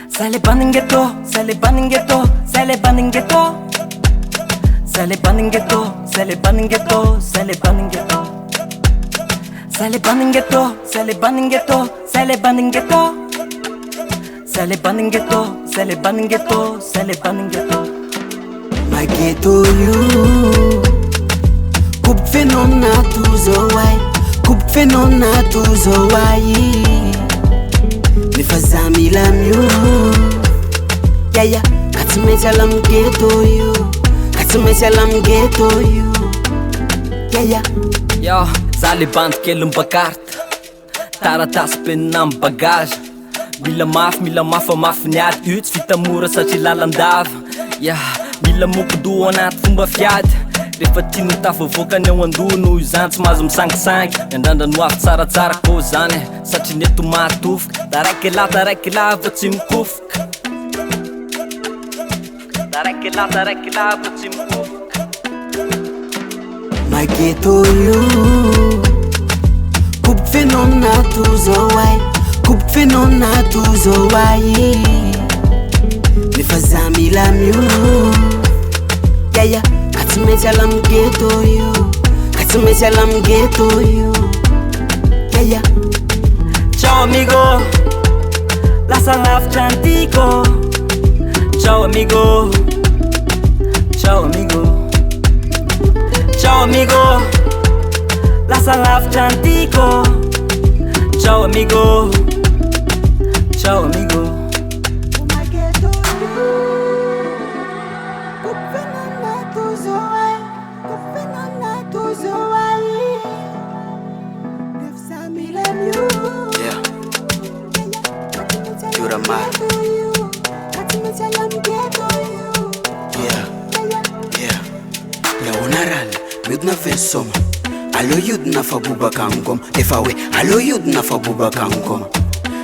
Saliban in ghetto, Saliban in ghetto, Saliban in ghetto, Saliban in ghetto, Saliban in ghetto, Saliban in ghetto, Saliban in ghetto, Saliban in ghetto, Saliban in ghetto, Saliban in ghetto, Saliban in ghetto, Saliban in ghetto. My ghetto you, kup fenona tuzo wai, kup fenona tuzo wai. Nifazami lam you, yeah, katimecha lam ghetto you, katimecha lam ghetto you, yeah. Yo, Saliban kelum bakart, taratas penam bagage. Mila mafy mafiniady io tsy vita mora satria lalandava. Yeah, mila moko anaty fomba fiady. Rehefa tiano tafavoaka ny ao andoha noho izany tsy mahazo misangisangy. Miandrandra no avy tsaratsara koa zany satria neto mahatofoka. Taraiky la fa tsy mikofoka. Taraiky la fa tsy mikofoka. My ghetto you, kup fenona tuzo wai, kup fenona tuzo wai. Nifazami lam you, yeah, katimecha lam ghetto you, katimecha lam ghetto you, yeah. Ciao amigo, lascia lavcia antico. Ciao amigo, ciao amigo, ciao amigo, lascia lavcia antico. Ciao amigo, ciao amigo. Yeah, Jura Mar. Yeah, unaran, miudna versoma. Allo yudna fa buba kangom, efa we, allo yudna fa buba kangom.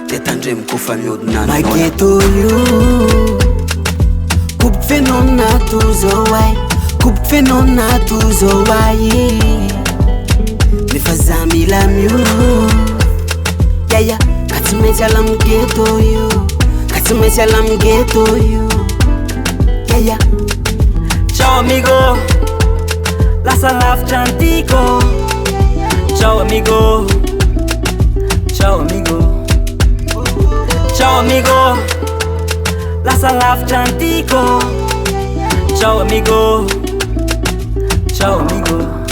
Tetandrem kufa miudna. My ghetto you, kup fenona tuzo wai, kup fenona tuzo wai. Nifazami lam you, yeah, katimecha lam ghetto you, katimecha lam ghetto you, yeah. Ciao amigo, lascia lavcia antico. Ciao amigo, ciao amigo, ciao amigo, lascia lavcia antico. Ciao amigo, ciao amigo.